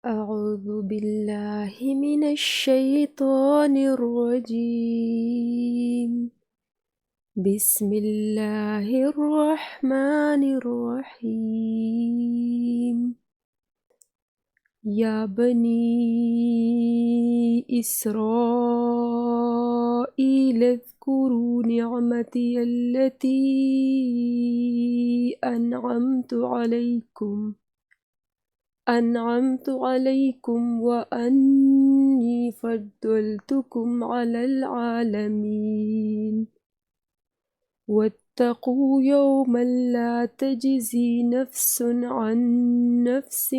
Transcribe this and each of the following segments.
أعوذ بالله من الشيطان الرجيم. بسم الله الرحمن الرحيم. يا بني إسرائيل اذكروا نعمتي التي أنعمت عليكم وأني فضلتكم على العالمين. واتقوا يوما لا تجزي نفس عن نفس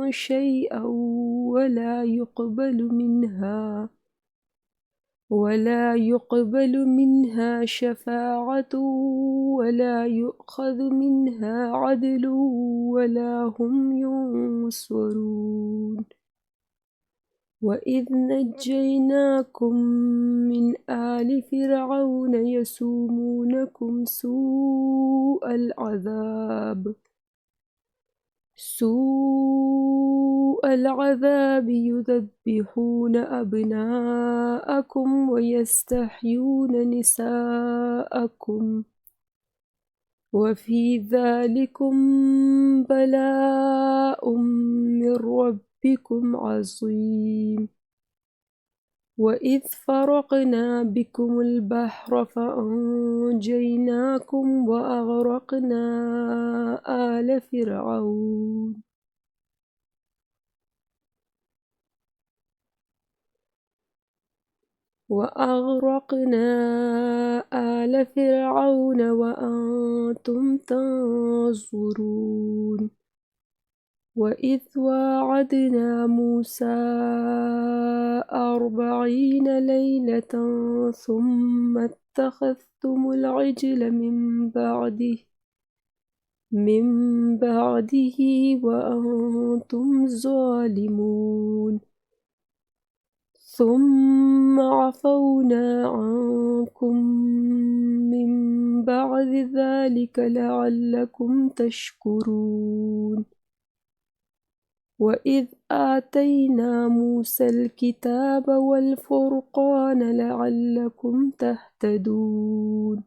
شيئا ولا يقبل منها شفاعة ولا يؤخذ منها عدل ولا هم ينصرون. وإذ نجيناكم من آل فرعون يسومونكم سوء العذاب يذبحون أبناءكم ويستحيون نساءكم وفي ذلكم بلاء من ربكم عظيم. وإذ فرقنا بكم البحر فأنجيناكم وأغرقنا آل فرعون وأنتم تنظرون. وإذ واعدنا موسى 40 ليلة ثم اتخذتم العجل من بعده وأنتم ظالمون. ثم عفونا عنكم من بعد ذلك لعلكم تشكرون. وإذ آتينا موسى الكتاب والفرقان لعلكم تهتدون.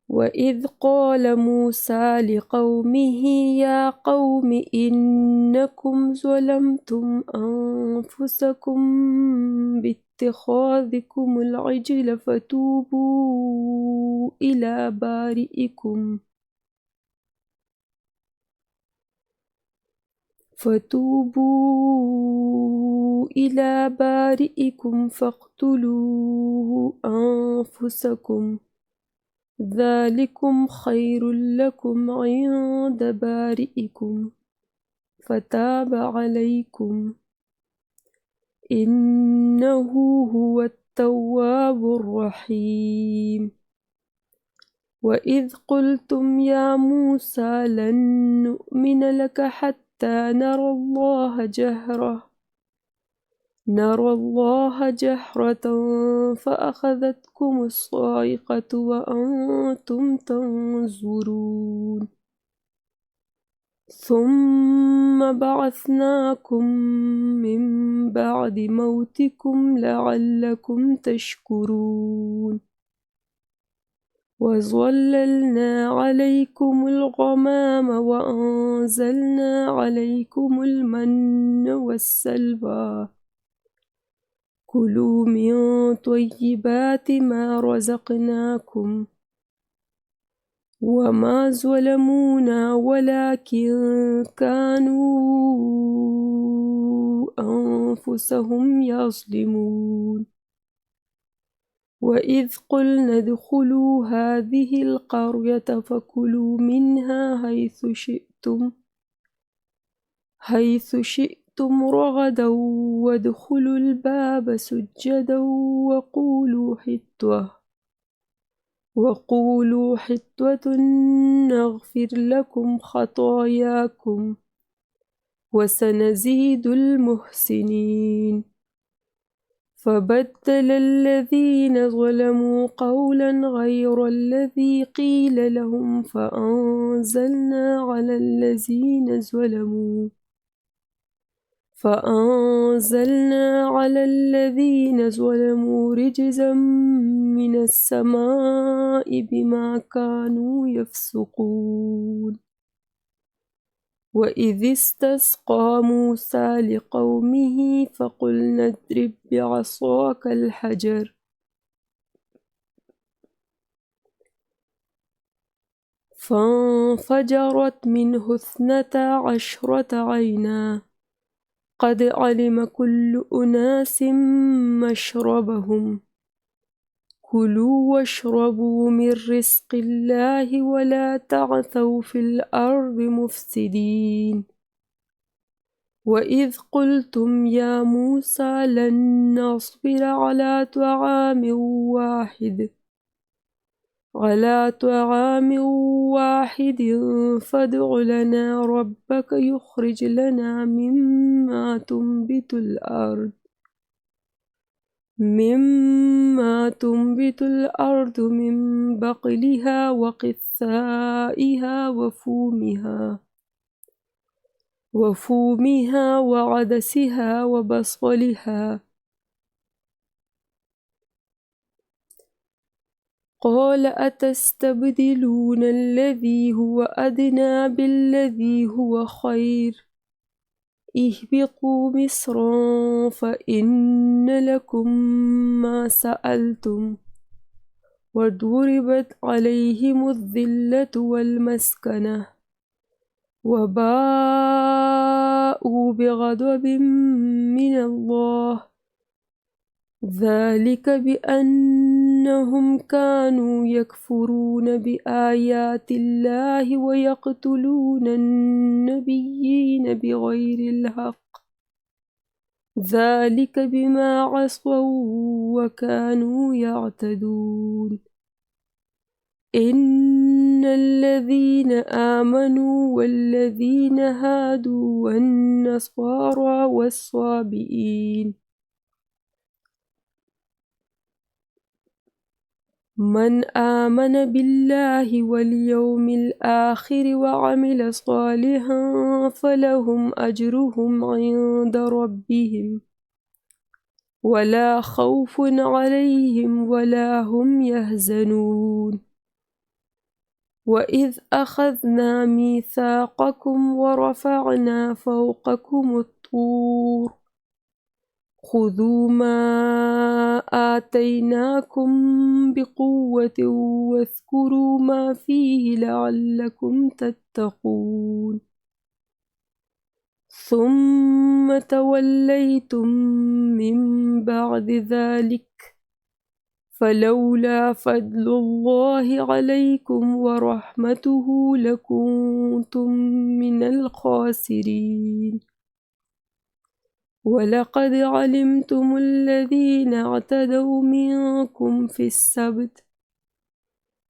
وإذ قال موسى لقومه يا قوم إنكم ظلمتم أنفسكم باتخاذكم العجل فتوبوا إلى بارئكم فاقتلوا أنفسكم ذلكم خير لكم عند بارئكم فتاب عليكم إنه هو التواب الرحيم. وإذ قلتم يا موسى لن نؤمن لك حتى نرى الله جهرة فأخذتكم الصاعقة وأنتم تنظرون. ثم بعثناكم من بعد موتكم لعلكم تشكرون. وظللنا عليكم الغمام وأنزلنا عليكم المن والسلوى كلوا من طيبات ما رزقناكم وما ظلمونا ولكن كانوا أنفسهم يظلمون. وإذ قلنا ادخلوا هذه القرية فكلوا منها حيث شئتم رغدا وادخلوا الباب سجدا وقولوا حطوة نغفر لكم خطاياكم وسنزيد المحسنين. فبدل الذين ظلموا قولا غير الذي قيل لهم فأنزلنا على الذين ظلموا رجزا من السماء بما كانوا يفسقون. وإذ استسقى موسى لقومه فقلنا اضرب بعصاك الحجر فانفجرت منه 12 عينا قد علم كل أناس مشربهم كلوا واشربوا من رزق الله ولا تعثوا في الأرض مفسدين. وإذ قلتم يا موسى لن نصبر على طعام واحد فادع لنا ربك يخرج لنا مما تنبت الأرض من بقلها وقثائها وفومها وعدسها وبصلها. قال أتستبدلون الذي هو أدنى بالذي هو خير اهبطوا مصرا فإن لكم ما سألتم وضربت عليهم الذلة والمسكنة وباءوا بغضب من الله ذلك بأنهم كانوا يكفرون بآيات الله ويقتلون النبيين بغير الحق ذلك بما عصوا وكانوا يعتدون. إن الذين آمنوا والذين هادوا والنصارى والصابئين من آمن بالله واليوم الآخر وعمل صالحا فلهم أجرهم عند ربهم ولا خوف عليهم ولا هم يحزنون. وإذ أخذنا ميثاقكم ورفعنا فوقكم الطور خذوا ما آتيناكم بقوة واذكروا ما فيه لعلكم تتقون ثم توليتم من بعد ذلك فلولا فضل الله عليكم ورحمته لكنتم من الخاسرين. ولقد علمتم الذين اعتدوا منكم في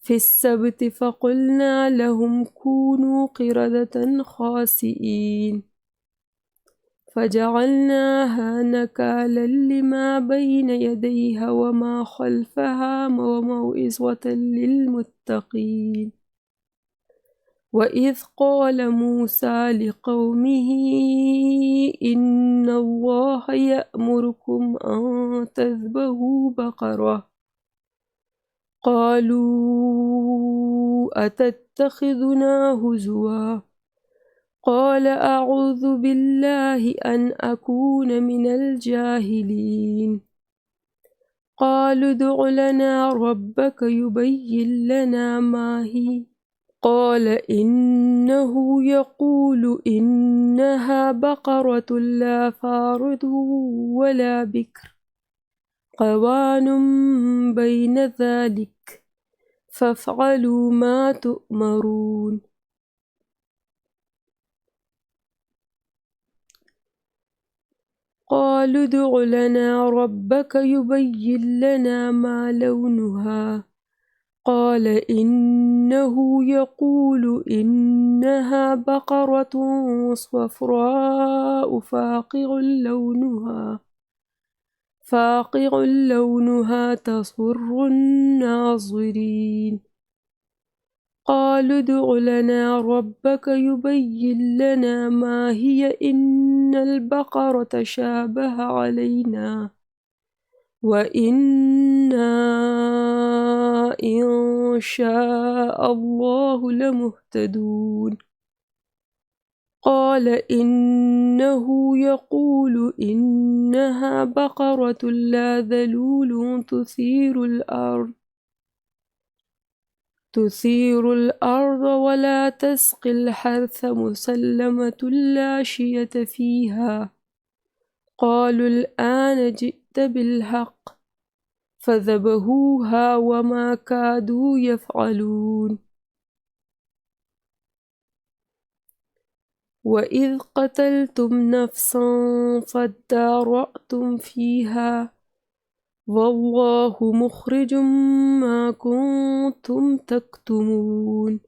السبت فقلنا لهم كونوا قردة خاسئين فجعلناها نكالا لما بين يديها وما خلفها وموعظة للمتقين. وإذ قال موسى لقومه إن الله يأمركم أن تذبحوا بقرة قالوا أتتخذنا هزوا قال أعوذ بالله أن أكون من الجاهلين. قالوا ادع لنا ربك يبين لنا ما هي قال إنه يقول إنها بقرة لا فارض ولا بكر قوان بين ذلك فافعلوا ما تؤمرون. قالوا ادع لنا ربك يبين لنا ما لونها قال إنه يقول إنها بقرة صفراء فاقع لونها فاقع لونها تسر الناظرين قالوا ادع لنا ربك يبين لنا ما هي إن البقرة تشابه علينا وإنا إن شاء الله لمهتدون قال إنه يقول إنها بقرة لا ذلول تثير الأرض ولا تسقي الحرث مسلمة لا شية فيها قالوا الآن جئت بالحق فذبحوها وما كادوا يفعلون وإذ قتلتم نفسا فادارأتم فيها والله مخرج ما كنتم تكتمون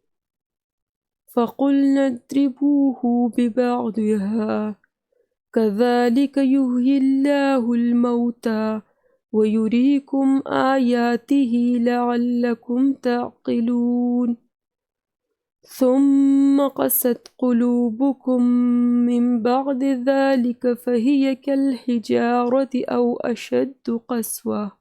فقلنا اضربوه ببعضها كذلك يحيي الله الموتى ويريكم آياته لعلكم تعقلون ثم قست قلوبكم من بعد ذلك فهي كالحجارة أو أشد قسوة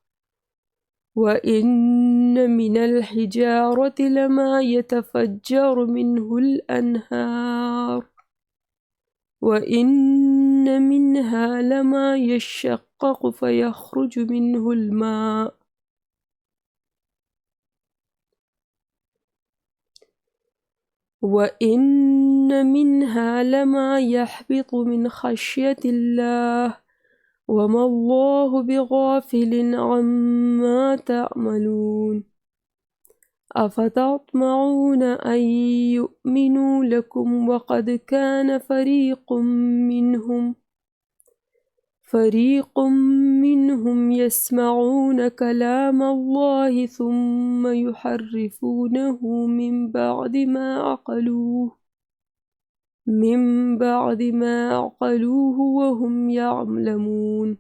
وإن من الحجارة لما يتفجر منه الأنهار وإن منها لما يشقق فيخرج منه الماء وإن منها لما يحبط من خشية الله وما الله بغافل عما تعملون أفتطمعون أن يؤمنوا لكم وقد كان فريق منهم يسمعون كلام الله ثم يحرفونه من بعد ما عقلوه وهم يعلمون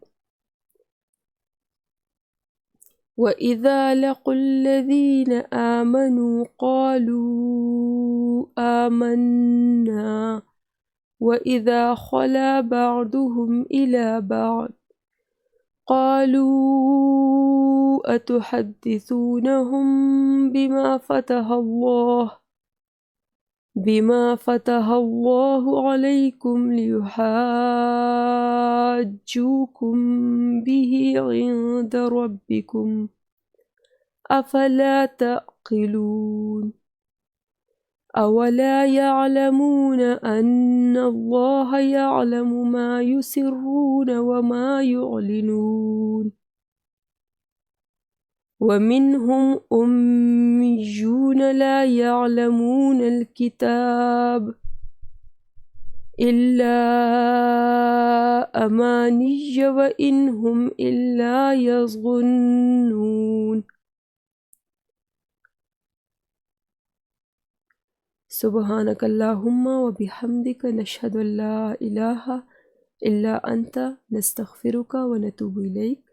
وإذا لقوا الذين آمنوا قالوا آمنا وإذا خلا بعضهم إلى بعض قالوا أتحدثونهم بما فتح الله عليكم ليحاجوكم به عند ربكم أفلا تعقلون أولا يعلمون أن الله يعلم ما يسرون وما يعلنون ومنهم أميون لا يعلمون الكتاب إلا أماني وإن هم إلا يظنون سبحانك اللهم وبحمدك نشهد أن لا إله إلا أنت نستغفرك ونتوب إليك